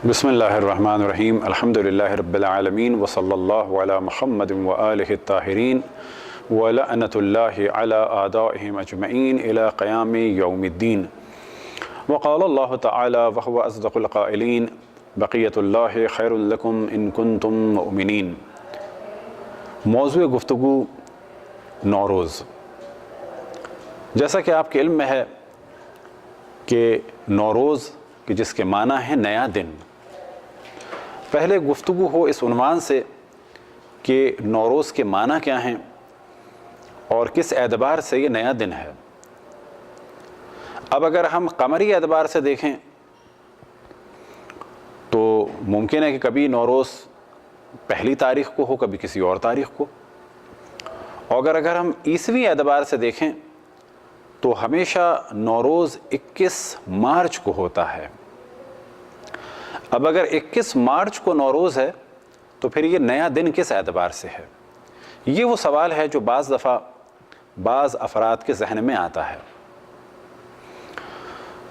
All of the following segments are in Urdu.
بسم اللہ الرحمن الرحیم الحمدللہ رب العالمین وصلی اللہ علی محمد وآلہ الطاہرین ولعنۃ اللہ علی اعدائہم اجمعین الی قیام یوم الدین وقال اللہ تعالی وهو اصدق القائلین بقیۃ اللہ خیر لکم ان کنتم مؤمنین۔ موضوع گفتگو نوروز۔ جیسا کہ آپ کے علم میں ہے کہ نوروز کہ جس کے معنی ہے نیا دن، پہلے گفتگو ہو اس عنوان سے کہ نوروز کے معنی کیا ہیں اور کس اعتبار سے یہ نیا دن ہے۔ اب اگر ہم قمری اعتبار سے دیکھیں تو ممکن ہے کہ کبھی نوروز پہلی تاریخ کو ہو، کبھی کسی اور تاریخ کو، اور اگر ہم عیسوی اعتبار سے دیکھیں تو ہمیشہ نوروز 21 مارچ کو ہوتا ہے۔ اب اگر 21 مارچ کو نوروز ہے تو پھر یہ نیا دن کس اعتبار سے ہے؟ یہ وہ سوال ہے جو بعض دفعہ بعض افراد کے ذہن میں آتا ہے۔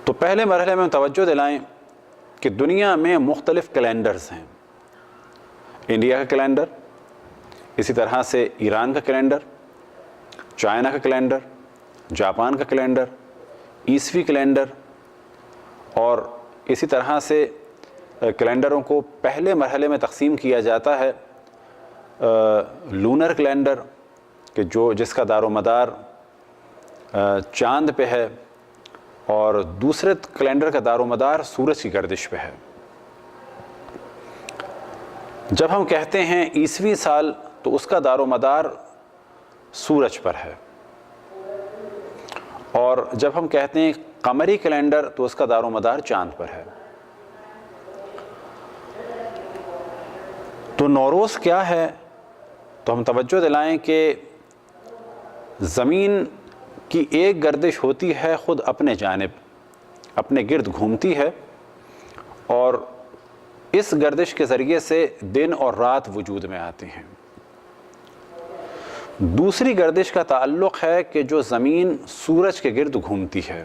تو پہلے مرحلے میں توجہ دلائیں کہ دنیا میں مختلف کیلنڈرز ہیں۔ انڈیا کا کیلنڈر، اسی طرح سے ایران کا کیلنڈر، چائنا کا کیلنڈر، جاپان کا کیلنڈر، عیسوی کیلنڈر، اور اسی طرح سے کیلنڈروں کو پہلے مرحلے میں تقسیم کیا جاتا ہے لونر کیلنڈر کہ جس کا دار و مدار چاند پہ ہے، اور دوسرے کیلنڈر کا دار و مدار سورج کی گردش پہ ہے۔ جب ہم کہتے ہیں عیسوی سال تو اس کا دار و مدار سورج پر ہے، اور جب ہم کہتے ہیں قمری کیلنڈر تو اس کا دار و مدار چاند پر ہے۔ تو نوروز کیا ہے؟ تو ہم توجہ دلائیں کہ زمین کی ایک گردش ہوتی ہے خود اپنے جانب، اپنے گرد گھومتی ہے، اور اس گردش کے ذریعے سے دن اور رات وجود میں آتے ہیں۔ دوسری گردش کا تعلق ہے کہ جو زمین سورج کے گرد گھومتی ہے۔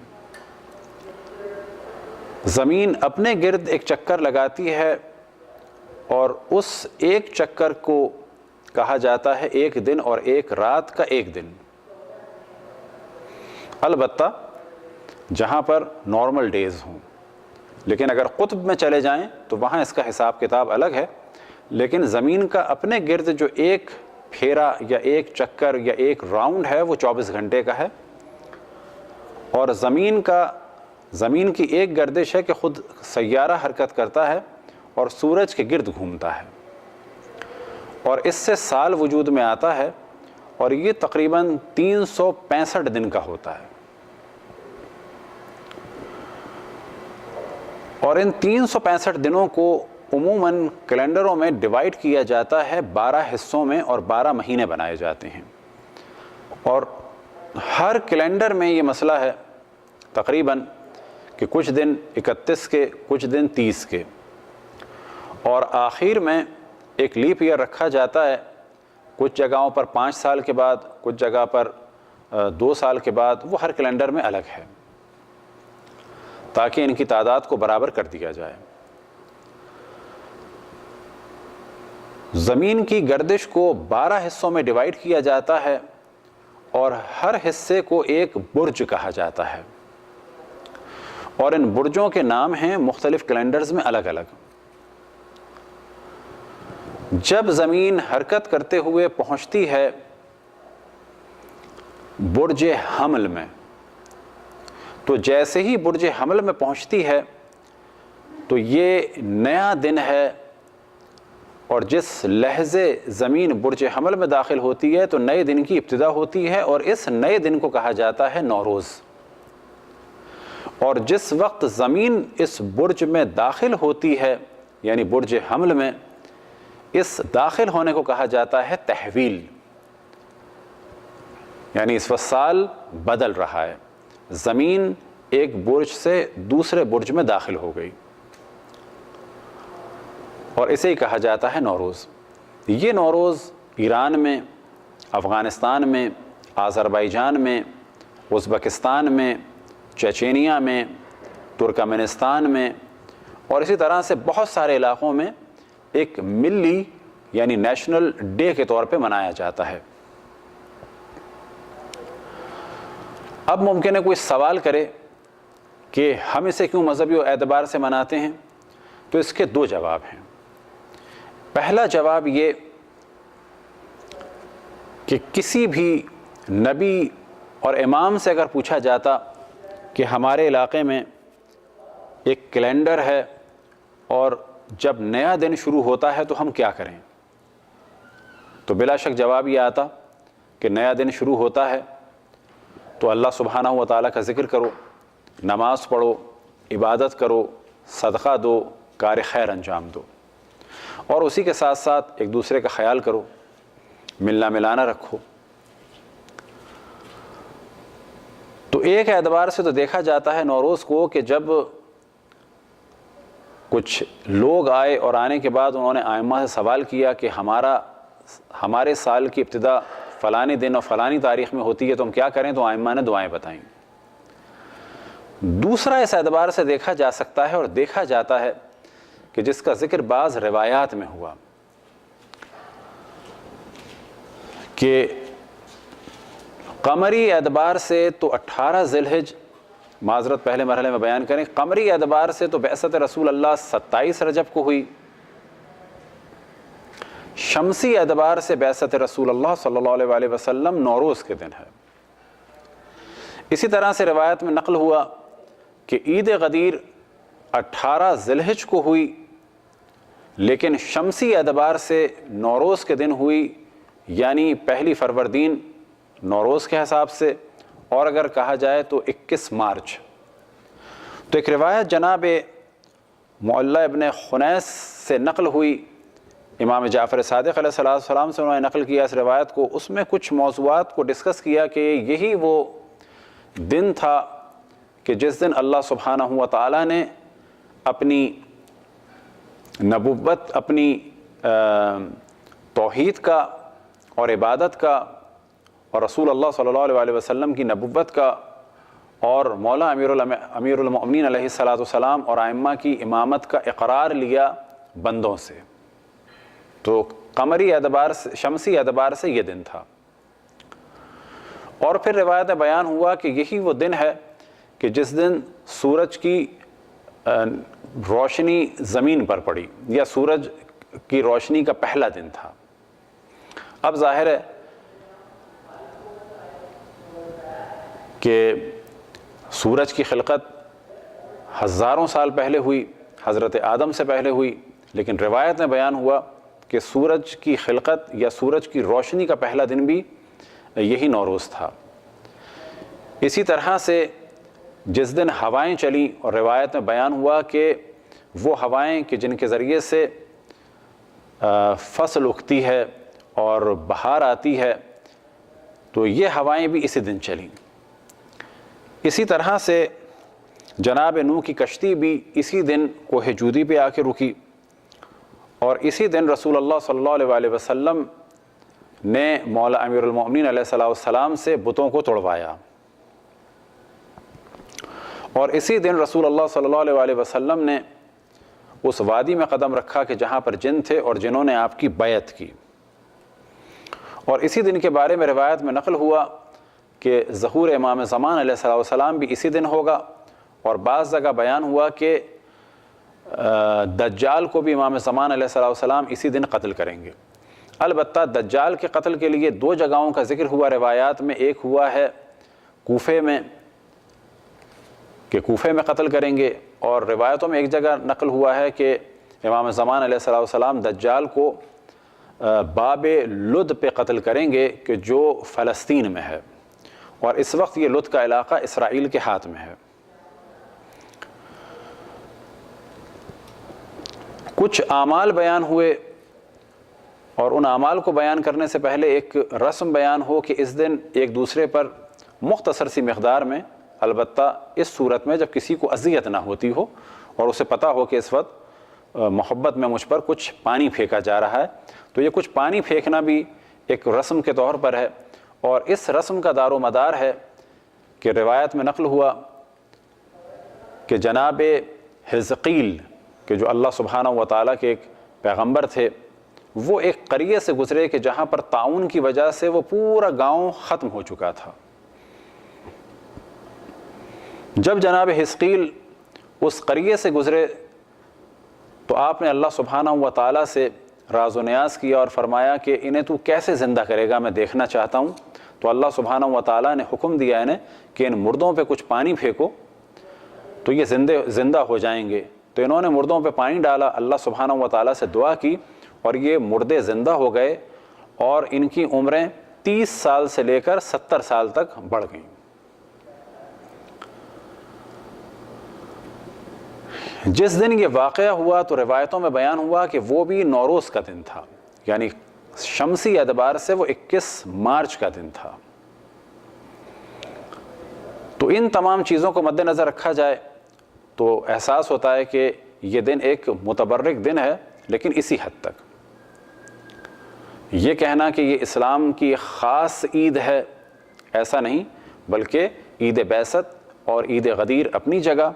زمین اپنے گرد ایک چکر لگاتی ہے، اور اس ایک چکر کو کہا جاتا ہے ایک دن اور ایک رات کا ایک دن۔ البتہ جہاں پر نارمل ڈیز ہوں، لیکن اگر قطب میں چلے جائیں تو وہاں اس کا حساب کتاب الگ ہے، لیکن زمین کا اپنے گرد جو ایک پھیرا یا ایک چکر یا ایک راؤنڈ ہے وہ 24 گھنٹے کا ہے، اور زمین کی ایک گردش ہے کہ خود سیارہ حرکت کرتا ہے اور سورج کے گرد گھومتا ہے، اور اس سے سال وجود میں آتا ہے، اور یہ تقریباً 365 دن کا ہوتا ہے۔ اور ان 365 دنوں کو عموماً کیلنڈروں میں ڈیوائیڈ کیا جاتا ہے 12 حصوں میں، اور 12 مہینے بنائے جاتے ہیں، اور ہر کیلنڈر میں یہ مسئلہ ہے تقریباً کہ کچھ دن 31 کے، کچھ دن 30 کے، اور آخر میں ایک لیپ ایئر رکھا جاتا ہے، کچھ جگہوں پر 5 سال کے بعد، کچھ جگہ پر 2 سال کے بعد، وہ ہر کیلنڈر میں الگ ہے تاکہ ان کی تعداد کو برابر کر دیا جائے۔ زمین کی گردش کو 12 حصوں میں ڈیوائیڈ کیا جاتا ہے، اور ہر حصے کو ایک برج کہا جاتا ہے، اور ان برجوں کے نام ہیں مختلف کیلنڈرز میں الگ الگ۔ جب زمین حرکت کرتے ہوئے پہنچتی ہے برج حمل میں، تو جیسے ہی برج حمل میں پہنچتی ہے تو یہ نیا دن ہے، اور جس لحظے زمین برج حمل میں داخل ہوتی ہے تو نئے دن کی ابتدا ہوتی ہے، اور اس نئے دن کو کہا جاتا ہے نوروز۔ اور جس وقت زمین اس برج میں داخل ہوتی ہے یعنی برج حمل میں، اس داخل ہونے کو کہا جاتا ہے تحویل، یعنی اس وقت سال بدل رہا ہے، زمین ایک برج سے دوسرے برج میں داخل ہو گئی، اور اسے ہی کہا جاتا ہے نوروز۔ یہ نوروز ایران میں، افغانستان میں، آذربائیجان میں، ازبکستان میں، چچینیا میں، ترکمانستان میں، اور اسی طرح سے بہت سارے علاقوں میں ایک ملی یعنی نیشنل ڈے کے طور پہ منایا جاتا ہے۔ اب ممکن ہے کوئی سوال کرے کہ ہم اسے کیوں مذہبی اعتبار سے مناتے ہیں، تو اس کے دو جواب ہیں۔ پہلا جواب یہ کہ کسی بھی نبی اور امام سے اگر پوچھا جاتا کہ ہمارے علاقے میں ایک کیلنڈر ہے اور جب نیا دن شروع ہوتا ہے تو ہم کیا کریں، تو بلا شک جواب یہ آتا کہ نیا دن شروع ہوتا ہے تو اللہ سبحانہ و تعالیٰ کا ذکر کرو، نماز پڑھو، عبادت کرو، صدقہ دو، کار خیر انجام دو، اور اسی کے ساتھ ساتھ ایک دوسرے کا خیال کرو، ملنا ملانا رکھو۔ تو ایک اعتبار سے تو دیکھا جاتا ہے نوروز کو کہ جب کچھ لوگ آئے اور آنے کے بعد انہوں نے ائمہ سے سوال کیا کہ ہمارے سال کی ابتدا فلانی دن اور فلانی تاریخ میں ہوتی ہے تو ہم کیا کریں، تو ائمہ نے دعائیں بتائیں۔ دوسرا اس اعتبار سے دیکھا جا سکتا ہے اور دیکھا جاتا ہے کہ جس کا ذکر بعض روایات میں ہوا کہ قمری اعتبار سے تو 18 ذی الحج، معذرت پہلے مرحلے میں بیان کریں، قمری اعتبار سے تو بعثت رسول اللہ 27 رجب کو ہوئی، شمسی اعتبار سے بعثت رسول اللہ صلی اللہ علیہ وآلہ وسلم نوروز کے دن ہے۔ اسی طرح سے روایت میں نقل ہوا کہ عید غدیر 18 ذی الحج کو ہوئی، لیکن شمسی اعتبار سے نوروز کے دن ہوئی، یعنی پہلی فروردین نوروز کے حساب سے، اور اگر کہا جائے تو 21 مارچ۔ تو ایک روایت جناب معلّہ ابن خنیس سے نقل ہوئی، امام جعفر صادق علیہ السلام سے انہوں نے نقل کیا اس روایت کو، اس میں کچھ موضوعات کو ڈسکس کیا کہ یہی وہ دن تھا کہ جس دن اللہ سبحانہ و تعالیٰ نے اپنی نبوت، اپنی توحید کا اور عبادت کا اور رسول اللہ صلی اللہ علیہ وسلم کی نبوت کا اور مولا امیر المؤمنین علیہ السلام اور ائمہ کی امامت کا اقرار لیا بندوں سے۔ تو قمری اعتبار سے، شمسی اعتبار سے یہ دن تھا۔ اور پھر روایت میں بیان ہوا کہ یہی وہ دن ہے کہ جس دن سورج کی روشنی زمین پر پڑی، یا سورج کی روشنی کا پہلا دن تھا۔ اب ظاہر ہے کہ سورج کی خلقت ہزاروں سال پہلے ہوئی، حضرت آدم سے پہلے ہوئی، لیکن روایت میں بیان ہوا کہ سورج کی خلقت یا سورج کی روشنی کا پہلا دن بھی یہی نوروز تھا۔ اسی طرح سے جس دن ہوائیں چلیں اور روایت میں بیان ہوا کہ وہ ہوائیں کہ جن کے ذریعے سے فصل اگتی ہے اور بہار آتی ہے، تو یہ ہوائیں بھی اسی دن چلیں۔ اسی طرح سے جناب نوح کی کشتی بھی اسی دن کوہ جودی پہ آ کے رکی، اور اسی دن رسول اللہ صلی اللہ علیہ وآلہ وسلم نے مولا امیر المؤمنین علیہ السلام سے بتوں کو توڑوایا، اور اسی دن رسول اللہ صلی اللہ علیہ وآلہ وسلم نے اس وادی میں قدم رکھا کہ جہاں پر جن تھے اور جنہوں نے آپ کی بیعت کی۔ اور اسی دن کے بارے میں روایت میں نقل ہوا کہ ظہور امام زمان علیہ السلام بھی اسی دن ہوگا، اور بعض جگہ بیان ہوا کہ دجال کو بھی امام زمان علیہ السلام اسی دن قتل کریں گے۔ البتہ دجال کے قتل کے لیے دو جگہوں کا ذکر ہوا روایات میں، ایک ہوا ہے کوفے میں کہ کوفے میں قتل کریں گے، اور روایتوں میں ایک جگہ نقل ہوا ہے کہ امام زمان علیہ السلام دجال کو باب لد پہ قتل کریں گے کہ جو فلسطین میں ہے، اور اس وقت یہ لد کا علاقہ اسرائیل کے ہاتھ میں ہے۔ کچھ اعمال بیان ہوئے، اور ان اعمال کو بیان کرنے سے پہلے ایک رسم بیان ہو کہ اس دن ایک دوسرے پر مختصر سی مقدار میں، البتہ اس صورت میں جب کسی کو اذیت نہ ہوتی ہو اور اسے پتہ ہو کہ اس وقت محبت میں مجھ پر کچھ پانی پھینکا جا رہا ہے، تو یہ کچھ پانی پھینکنا بھی ایک رسم کے طور پر ہے۔ اور اس رسم کا دار و مدار ہے کہ روایت میں نقل ہوا کہ جناب حزقیل کہ جو اللہ سبحانہ و تعالیٰ کے ایک پیغمبر تھے، وہ ایک قریے سے گزرے کہ جہاں پر طاعون کی وجہ سے وہ پورا گاؤں ختم ہو چکا تھا۔ جب جناب حزقیل اس قریے سے گزرے تو آپ نے اللہ سبحانہ و تعالیٰ سے راز و نیاز کیا اور فرمایا کہ انہیں تو کیسے زندہ کرے گا، میں دیکھنا چاہتا ہوں۔ تو اللہ سبحانہ و تعالیٰ نے حکم دیا انہیں کہ ان مردوں پہ کچھ پانی پھینکو تو یہ زندہ ہو جائیں گے۔ تو انہوں نے مردوں پہ پانی ڈالا، اللہ سبحانہ و تعالیٰ سے دعا کی اور یہ مردے زندہ ہو گئے اور ان کی عمریں 30 سال سے لے کر 70 سال تک بڑھ گئیں۔ جس دن یہ واقعہ ہوا تو روایتوں میں بیان ہوا کہ وہ بھی نوروز کا دن تھا، یعنی شمسی اعتبار سے وہ 21 مارچ کا دن تھا۔ تو ان تمام چیزوں کو مد نظر رکھا جائے تو احساس ہوتا ہے کہ یہ دن ایک متبرک دن ہے، لیکن اسی حد تک۔ یہ کہنا کہ یہ اسلام کی خاص عید ہے ایسا نہیں، بلکہ عید بعثت اور عید غدیر اپنی جگہ،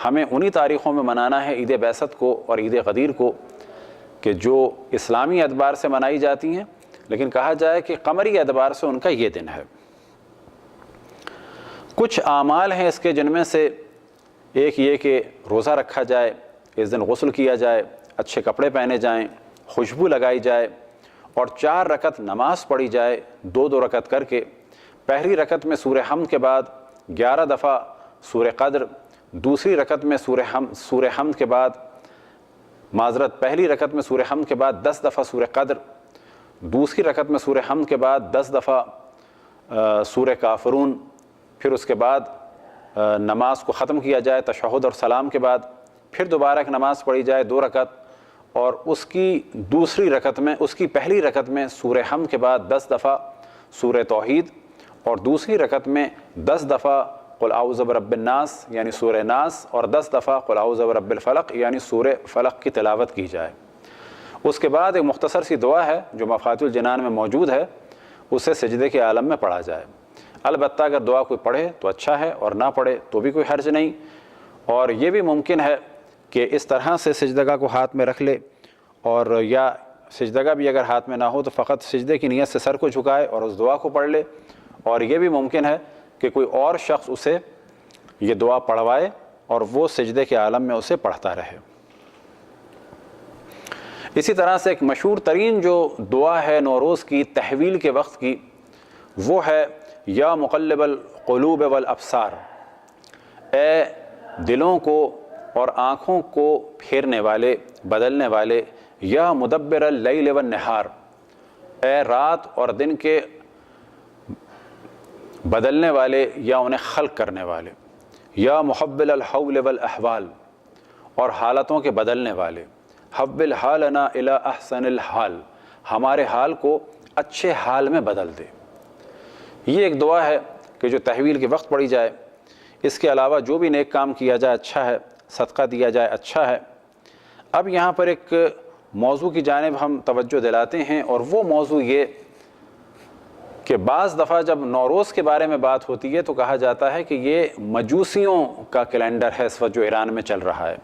ہمیں انہی تاریخوں میں منانا ہے عید بعثت کو اور عید غدیر کو کہ جو اسلامی اعتبار سے منائی جاتی ہیں، لیکن کہا جائے کہ قمری اعتبار سے ان کا یہ دن ہے۔ کچھ اعمال ہیں اس کے جن میں سے ایک یہ کہ روزہ رکھا جائے، اس دن غسل کیا جائے، اچھے کپڑے پہنے جائیں، خوشبو لگائی جائے اور 4 رکعت نماز پڑھی جائے، 2 رکعت کر کے۔ پہلی رکعت میں سورہ حمد کے بعد 11 دفعہ سورہ قدر، دوسری رکعت میں سورہ حمد کے بعد پہلی رکعت میں سورہ حمد کے بعد 10 دفعہ سورہ قدر، دوسری رکعت میں سورہ حمد کے بعد 10 دفعہ سورہ کافرون، پھر اس کے بعد نماز کو ختم کیا جائے تشہد اور سلام کے بعد، پھر دوبارہ ایک نماز پڑھی جائے 2 رکعت اور اس کی پہلی رکعت میں سورہ حمد کے بعد 10 دفعہ سورہ توحید اور دوسری رکعت میں 10 دفعہ قل اعوذ برب الناس یعنی سورہ ناس اور 10 دفعہ قل اعوذ برب الفلق یعنی سورہ فلق کی تلاوت کی جائے۔ اس کے بعد ایک مختصر سی دعا ہے جو مفاتیح الجنان میں موجود ہے، اسے سجدے کے عالم میں پڑھا جائے۔ البتہ اگر دعا کوئی پڑھے تو اچھا ہے اور نہ پڑھے تو بھی کوئی حرج نہیں، اور یہ بھی ممکن ہے کہ اس طرح سے سجدگاہ کو ہاتھ میں رکھ لے، اور یا سجدگاہ بھی اگر ہاتھ میں نہ ہو تو فقط سجدے کی نیت سے سر کو جھکائے اور اس دعا کو پڑھ لے، اور یہ بھی ممکن ہے کہ کوئی اور شخص اسے یہ دعا پڑھوائے اور وہ سجدے کے عالم میں اسے پڑھتا رہے۔ اسی طرح سے ایک مشہور ترین جو دعا ہے نوروز کی تحویل کے وقت کی، وہ ہے یا مقلب القلوب والابصار، اے دلوں کو اور آنکھوں کو پھیرنے والے، بدلنے والے، یا مدبر اللیل والنہار، اے رات اور دن کے بدلنے والے یا انہیں خلق کرنے والے، یا محول الحول والاحوال، اور حالتوں کے بدلنے والے، حول حالنا الی احسن الحال، ہمارے حال کو اچھے حال میں بدل دے۔ یہ ایک دعا ہے کہ جو تحویل کے وقت پڑھی جائے۔ اس کے علاوہ جو بھی نیک کام کیا جائے اچھا ہے، صدقہ دیا جائے اچھا ہے۔ اب یہاں پر ایک موضوع کی جانب ہم توجہ دلاتے ہیں، اور وہ موضوع یہ کہ بعض دفعہ جب نوروز کے بارے میں بات ہوتی ہے تو کہا جاتا ہے کہ یہ مجوسیوں کا کیلنڈر ہے اس وقت جو ایران میں چل رہا ہے،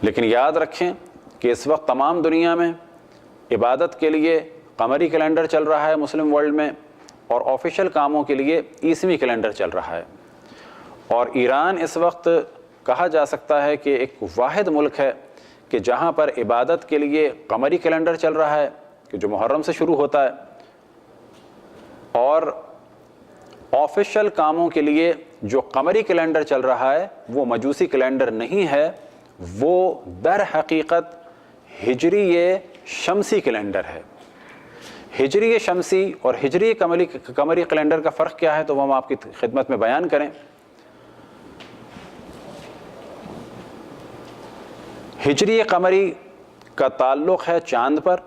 لیکن یاد رکھیں کہ اس وقت تمام دنیا میں عبادت کے لیے قمری کیلنڈر چل رہا ہے مسلم ورلڈ میں، اور آفیشیل کاموں کے لیے عیسوی کیلنڈر چل رہا ہے۔ اور ایران اس وقت کہا جا سکتا ہے کہ ایک واحد ملک ہے کہ جہاں پر عبادت کے لیے قمری کیلنڈر چل رہا ہے کہ جو محرم سے شروع ہوتا ہے، اور آفیشیل کاموں کے لیے جو قمری کیلنڈر چل رہا ہے وہ مجوسی کیلنڈر نہیں ہے، وہ در حقیقت ہجری شمسی کیلنڈر ہے۔ ہجری شمسی اور ہجری قمری کیلنڈر کا فرق کیا ہے تو وہ ہم آپ کی خدمت میں بیان کریں۔ ہجری قمری کا تعلق ہے چاند پر،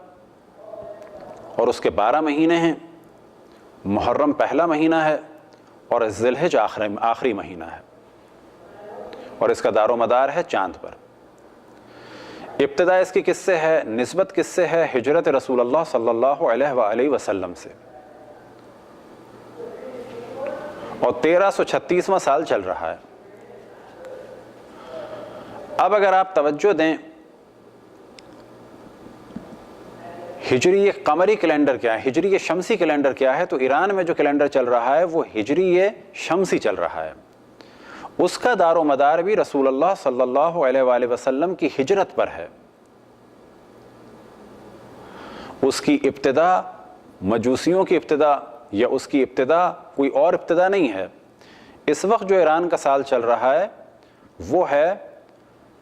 اور اس کے 12 مہینے ہیں۔ محرم پہلا مہینہ ہے اور ذی الحجہ آخری مہینہ ہے، اور اس کا دار و مدار ہے چاند پر۔ ابتدا اس کی کس سے ہے؟ نسبت کس سے ہے؟ ہجرت رسول اللہ صلی اللہ علیہ وآلہ وسلم سے، اور 1336واں سال چل رہا ہے۔ اب اگر آپ توجہ دیں ہجری قمری کیلنڈر کیا ہے، ہجری شمسی کیلنڈر کیا ہے، تو ایران میں جو کیلنڈر چل رہا ہے وہ ہجری شمسی چل رہا ہے. اس کا دار و مدار بھی رسول اللہ صلی اللہ علیہ وآلہ وسلم کی ہجرت پر ہے. اس کی ابتدا مجوسیوں کی ابتدا یا اس کی ابتدا کوئی اور ابتدا نہیں ہے. اس وقت جو ایران کا سال چل رہا ہے وہ ہے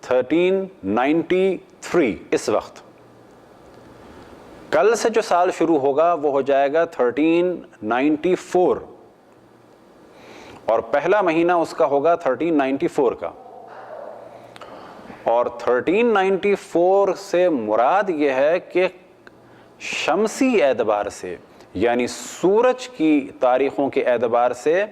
1393. اس وقت کل سے جو سال شروع ہوگا وہ ہو جائے گا 1394 اور پہلا مہینہ اس کا ہوگا 1394 کا. اور 1394 سے مراد یہ ہے کہ شمسی اعتبار سے یعنی سورج کی تاریخوں کے اعتبار سے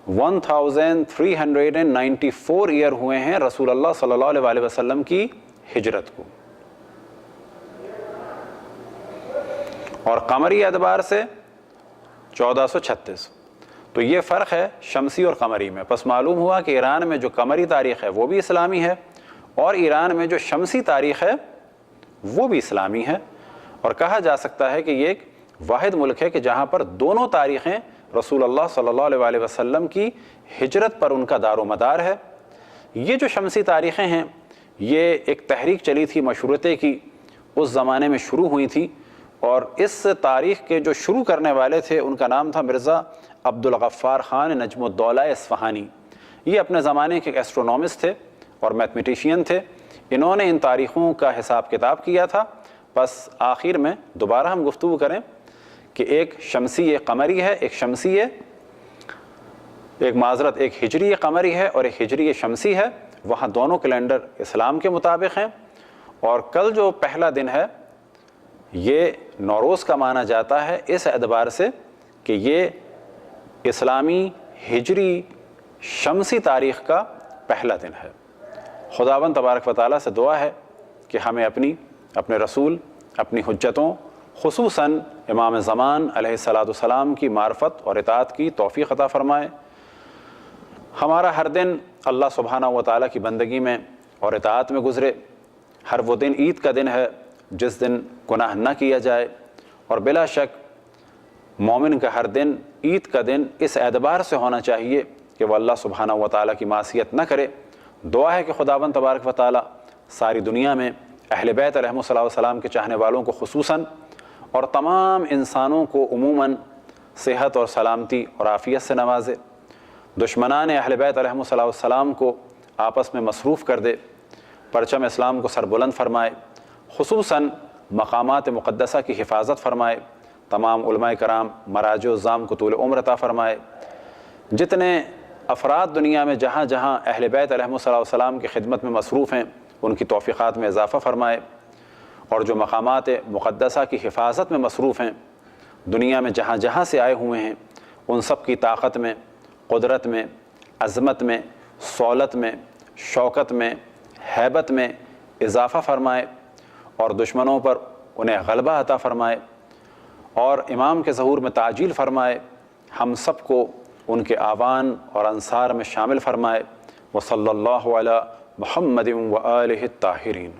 1394 ایئر ہوئے ہیں رسول اللہ صلی اللہ علیہ وسلم کی ہجرت کو. اور قمری اعتبار سے 1436. تو یہ فرق ہے شمسی اور قمری میں. پس معلوم ہوا کہ ایران میں جو قمری تاریخ ہے وہ بھی اسلامی ہے اور ایران میں جو شمسی تاریخ ہے وہ بھی اسلامی ہے. اور کہا جا سکتا ہے کہ یہ ایک واحد ملک ہے کہ جہاں پر دونوں تاریخیں رسول اللہ صلی اللہ علیہ وسلم کی ہجرت پر ان کا دار و مدار ہے. یہ جو شمسی تاریخیں ہیں یہ ایک تحریک چلی تھی مشروطے کی، اس زمانے میں شروع ہوئی تھی، اور اس تاریخ کے جو شروع کرنے والے تھے ان کا نام تھا مرزا عبدالغفار خان نجم الدولہ اصفہانی. یہ اپنے زمانے کے ایسٹرونومسٹ تھے اور میتھمیٹیشین تھے. انہوں نے ان تاریخوں کا حساب کتاب کیا تھا. بس آخر میں دوبارہ ہم گفتگو کریں کہ ایک شمسی ایک قمری ہے، ایک شمسی ہے، ایک ہجری قمری ہے اور ایک ہجری شمسی ہے. وہاں دونوں کیلنڈر اسلام کے مطابق ہیں. اور کل جو پہلا دن ہے یہ نوروز کا مانا جاتا ہے اس اعتبار سے کہ یہ اسلامی ہجری شمسی تاریخ کا پہلا دن ہے. خداوند تبارک و تعالیٰ سے دعا ہے کہ ہمیں اپنے رسول، اپنی حجتوں، خصوصاً امام زمان علیہ السلام کی معرفت اور اطاعت کی توفیق عطا فرمائے. ہمارا ہر دن اللہ سبحانہ و تعالیٰ کی بندگی میں اور اطاعت میں گزرے. ہر وہ دن عید کا دن ہے جس دن گناہ نہ کیا جائے، اور بلا شک مومن کا ہر دن عید کا دن اس اعتبار سے ہونا چاہیے کہ وہ اللہ سبحانہ و تعالیٰ کی معصیت نہ کرے. دعا ہے کہ خداوند تبارک و تعالیٰ ساری دنیا میں اہل بیت علیہم السلام کے چاہنے والوں کو خصوصاً اور تمام انسانوں کو عموماً صحت اور سلامتی اور عافیت سے نوازے. دشمنان اہل بیت علیہم السلام کو آپس میں مصروف کر دے. پرچم اسلام کو سربلند فرمائے. خصوصاً مقامات مقدسہ کی حفاظت فرمائے. تمام علماء کرام مراجع الزام کو طول عمر عطا فرمائے. جتنے افراد دنیا میں جہاں جہاں اہل بیت علیہم السلام کی خدمت میں مصروف ہیں ان کی توفیقات میں اضافہ فرمائے. اور جو مقامات مقدسہ کی حفاظت میں مصروف ہیں دنیا میں جہاں جہاں سے آئے ہوئے ہیں ان سب کی طاقت میں، قدرت میں، عظمت میں، سہولت میں، شوکت میں، ہیبت میں اضافہ فرمائے اور دشمنوں پر انہیں غلبہ عطا فرمائے اور امام کے ظہور میں تعجیل فرمائے. ہم سب کو ان کے آوان اور انصار میں شامل فرمائے. وصلی اللہ علی محمد و آلہ الطاہرین.